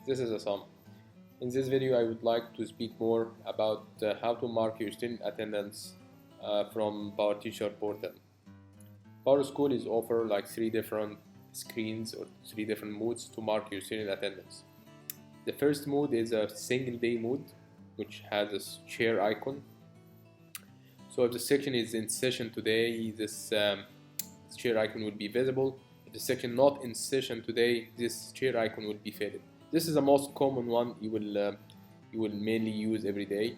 This is a sum. In this video, I would like to speak more about how to mark your student attendance from PowerTeacher portal. PowerSchool is offer like 3 different screens or 3 different modes to mark your student attendance. The first mode is a single day mode, which has a share icon. So if the section is in session today, this share icon will be visible. If the section not in session today, this share icon will be faded. This is the most common one you will mainly use every day.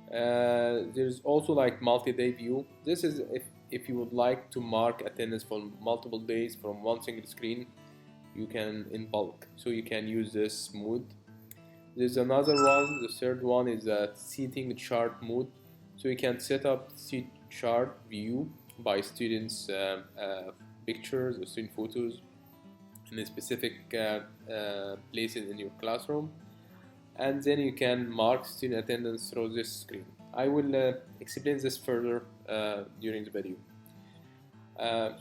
There's also like multi-day view. This is if you would like to mark attendance for multiple days from one single screen, you can in bulk. So you can use this mode. There's another one. The third one is a seating chart mode. So you can set up seat chart view by students' pictures or student photos in a specific places in your classroom, and then you can mark student attendance through this screen. I will explain this further during the video.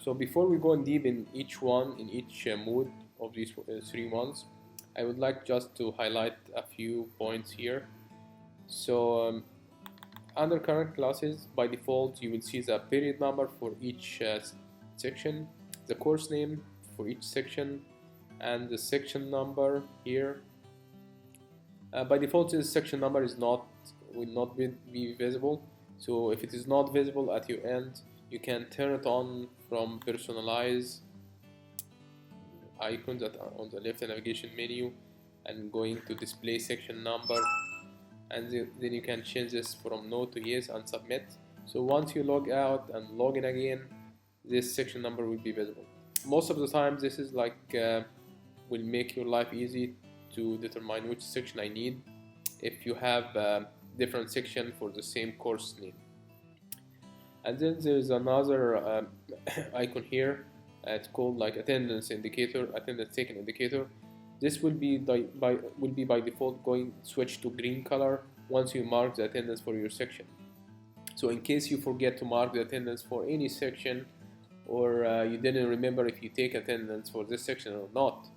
So before we go in deep in each mode of these 3 ones, I would like just to highlight a few points here. So under current classes, by default, you will see the period number for each section, the course name for each section, and the section number here. By default, this section number will not be visible. So if it is not visible at your end, you can turn it on from personalize icons that are on the left navigation menu and going to display section number, and then you can change this from no to yes and submit. So once you log out and log in again, this section number will be visible. Most of the time this is like will make your life easy to determine which section I need if you have different section for the same course name. And then there's another icon here. It's called like attendance indicator, attendance taken indicator. This will be by default switch to green color once you mark the attendance for your section. So in case you forget to mark the attendance for any section, or you didn't remember if you take attendance for this section or not,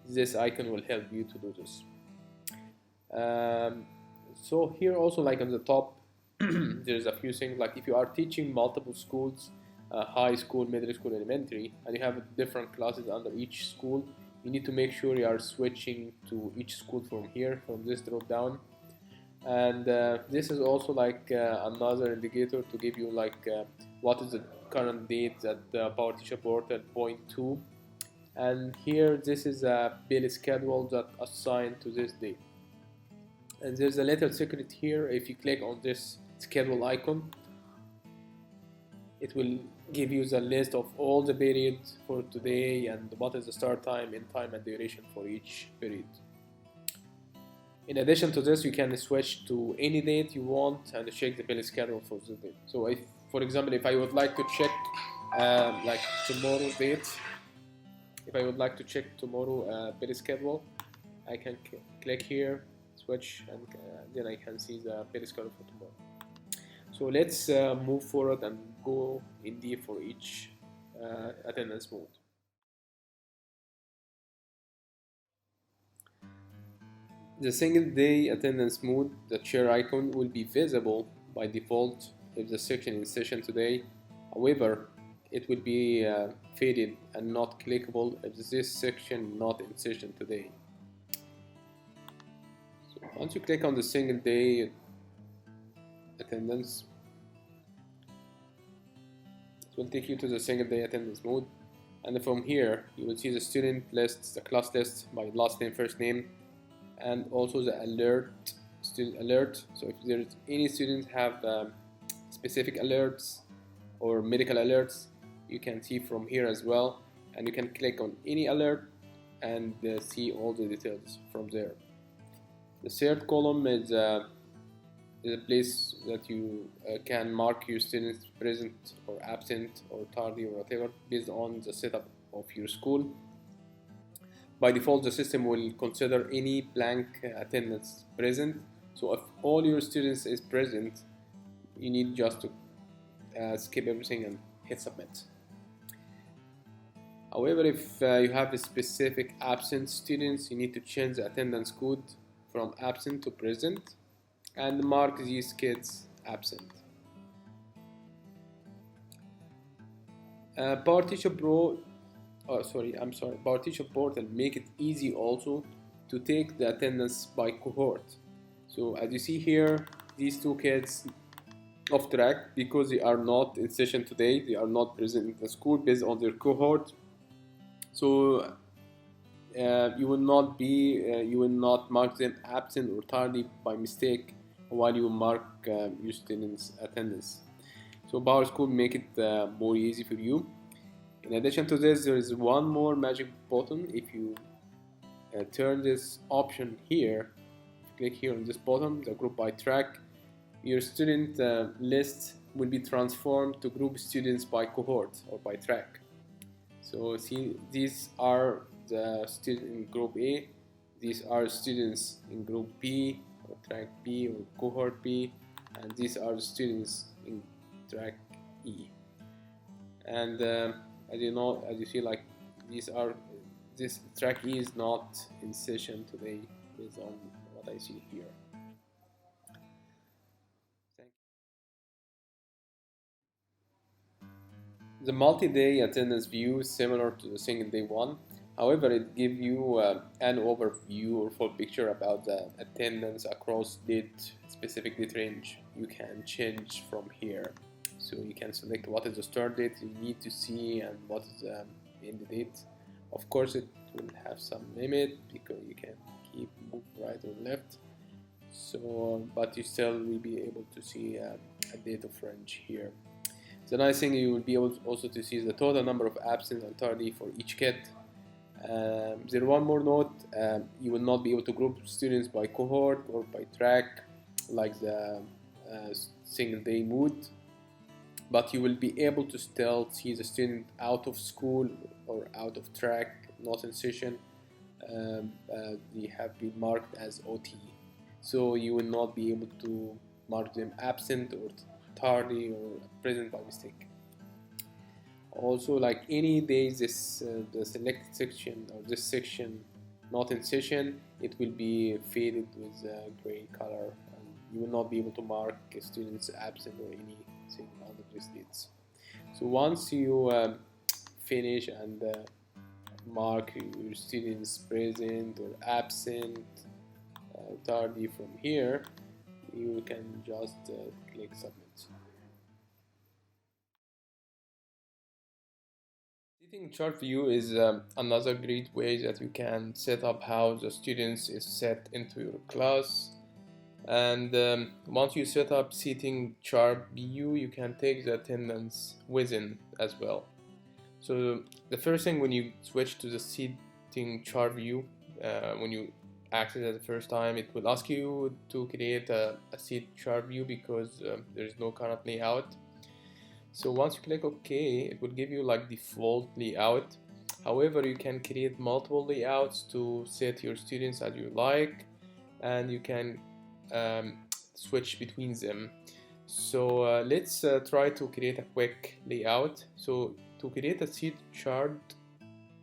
this icon will help you to do this. So here also, like on the top, there's a few things, like if you are teaching multiple schools, high school, middle school, elementary, and you have different classes under each school, you need to make sure you are switching to each school from this drop down. And this is also like another indicator to give you like what is the current date that PowerTeacher portal point to. And here this is a bill schedule that assigned to this date. And there's a little secret here. If you click on this schedule icon, it will give you the list of all the periods for today and what is the start time, end time, and duration for each period. In addition to this, you can switch to any date you want and check the bill schedule for the date. So if, for example, if I would like to check like tomorrow's date, if I would like to check tomorrow bill schedule, I can click here, switch, and then I can see the bill schedule for tomorrow. So let's move forward and go in deep for each attendance mode. The single day attendance mode, the share icon will be visible by default if the section is in session today. However, it will be faded and not clickable if this section not in session today. So once you click on the single day attendance, it will take you to the single day attendance mode, and from here you will see the student list, the class list by last name, first name, and also the student alert. So if there's any students have specific alerts or medical alerts, you can see from here as well, and you can click on any alert and see all the details from there. The third column is a place that you can mark your students present or absent or tardy or whatever based on the setup of your school. By default, the system will consider any blank attendance present. So if all your students is present, you need just to skip everything and hit submit. However, if you have a specific absent students, you need to change the attendance code from absent to present and mark these kids absent. PowerTeacher Pro, PowerTeacher Portal make it easy also to take the attendance by cohort. So as you see here, these two kids off track because they are not in session today, they are not present in the school based on their cohort. So you will not mark them absent or tardy by mistake while you mark your students' attendance. So PowerSchool make it more easy for you. In addition to this, there is one more magic button. If you turn this option here, click here on this button, the group by track, your student list will be transformed to group students by cohort or by track. So see, these are the students in group A, these are students in group B or track B or cohort B, and these are the students in track E. And as you see, like this track E is not in session today based on what I see here. The multi-day attendance view is similar to the single day one. However, it gives you an overview or full picture about the attendance across specific date range. You can change from here. So you can select what is the start date you need to see and what is the end date. Of course, it will have some limit because you can keep move right or left. So, but you still will be able to see a date of range here. The nice thing, you will be able also to see the total number of absent and tardy for each kid. There one more note, you will not be able to group students by cohort or by track like the single day mode, but you will be able to still see the student out of school or out of track, not in session. They have been marked as OT, so you will not be able to mark them absent or tardy or present by mistake. Also, like any days the selected section or this section not in session, it will be faded with gray color, and you will not be able to mark students absent or anything under these dates. So once you finish and mark your students present or absent, tardy from here, you can just click submit. Seating chart view is another great way that you can set up how the students is set into your class. And once you set up seating chart view, you can take the attendance within as well. So the first thing, when you switch to the seating chart view, when you access it the first time, it will ask you to create a seat chart view because there is no current layout. So once you click OK, it will give you like default layout. However, you can create multiple layouts to set your students as you like, and you can switch between them. So let's try to create a quick layout. So to create a seat chart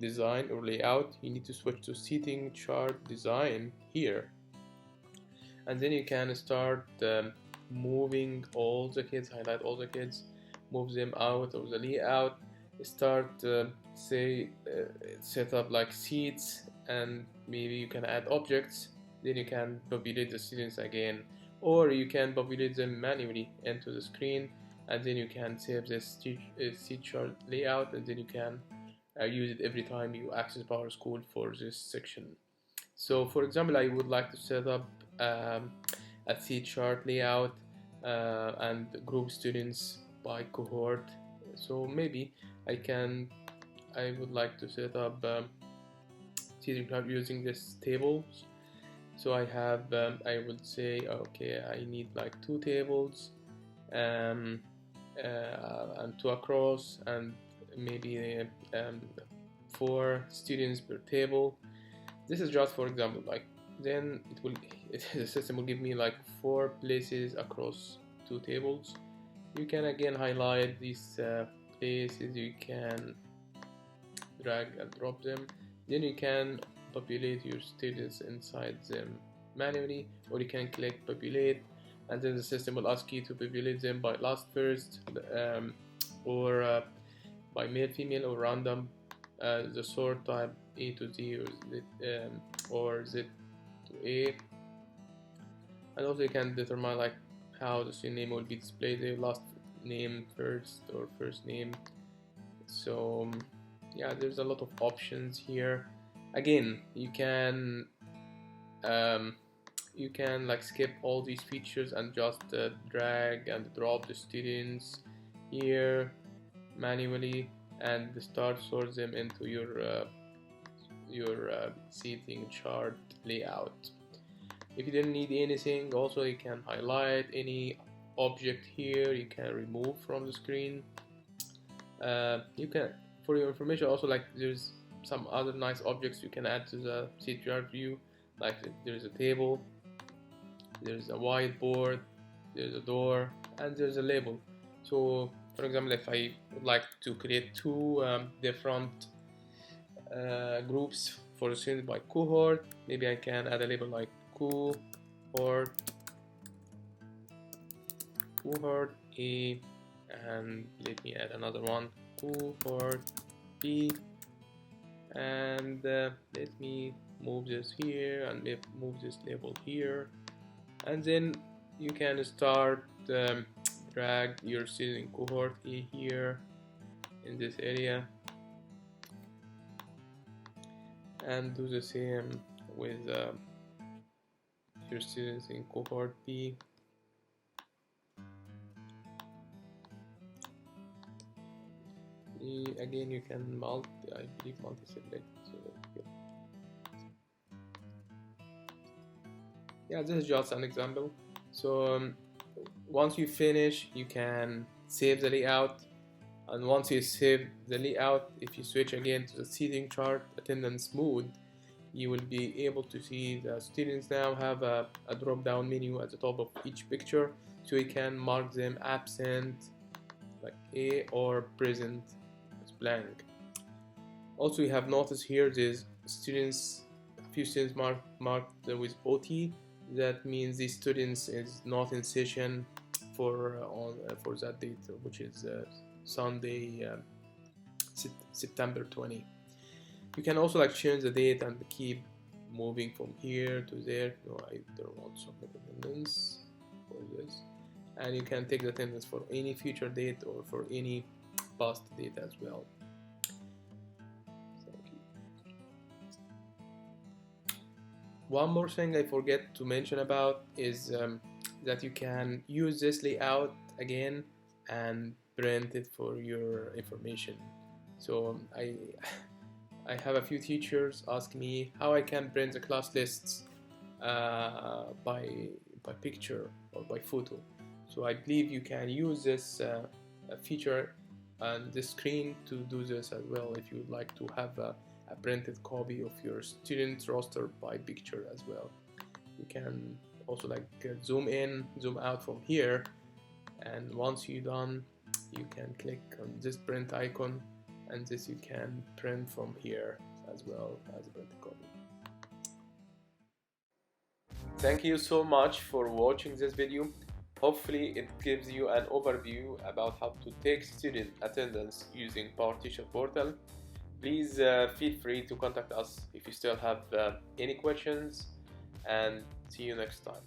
design or layout, you need to switch to seating chart design here, and then you can start moving all the kids, highlight all the kids, move them out of the layout, start set up like seats, and maybe you can add objects. Then you can populate the students again, or you can populate them manually into the screen, and then you can save this seat chart layout, and then you can use it every time you access PowerSchool for this section. So for example, I would like to set up a seat chart layout and group students by cohort. So maybe I would like to set up seating chart using this tables. So I have I would say, okay, I need like 2 tables and 2 across, and maybe 4 students per table. This is just for example. Like then the system will give me like 4 places across 2 tables. You can again highlight these places. You can drag and drop them. Then you can populate your students inside them manually, or you can click populate, and then the system will ask you to populate them by last first, or by male, female, or random, the sort type A to Z, or Z to A. And also you can determine like how the student name will be displayed, their last name first or first name. So yeah, there's a lot of options here. Again, you can like skip all these features and just drag and drop the students here manually and start sort them into your seating chart layout. If you didn't need anything, also you can highlight any object here, you can remove from the screen. You can, for your information, also like there's some other nice objects you can add to the seat chart view, like there's a table, there's a whiteboard, there's a door, and there's a label. So for example, if I would like to create two different groups for the students by cohort, maybe I can add a label like cohort A, and let me add another one, cohort B, and let me move this here and move this label here, and then you can start drag your student in cohort A here in this area, and do the same with your students in cohort B. Again, you can multi-select. So, yeah, this is just an example. So once you finish, you can save the layout, and once you save the layout, if you switch again to the seating chart attendance mode, you will be able to see the students now have a drop-down menu at the top of each picture, so you can mark them absent like A or present as blank. Also, you have noticed here there's students, a few students marked with OT. That means the students is not in session for that date, which is Sunday, September 20. You can also like change the date and keep moving from here to there. No, I don't want to submit attendance for this. And you can take the attendance for any future date or for any past date as well. Thank you. One more thing I forget to mention about is that you can use this layout again and print it for your information. So I have a few teachers ask me how I can print the class lists by picture or by photo. So I believe you can use this feature and this screen to do this as well if you would like to have a printed copy of your student roster by picture as well. You can also like zoom in, zoom out from here, and once you're done, you can click on this print icon, and this you can print from here as well as a printed copy. Thank you so much for watching this video. Hopefully it gives you an overview about how to take student attendance using PowerTeacher portal. Please feel free to contact us if you still have any questions, and see you next time.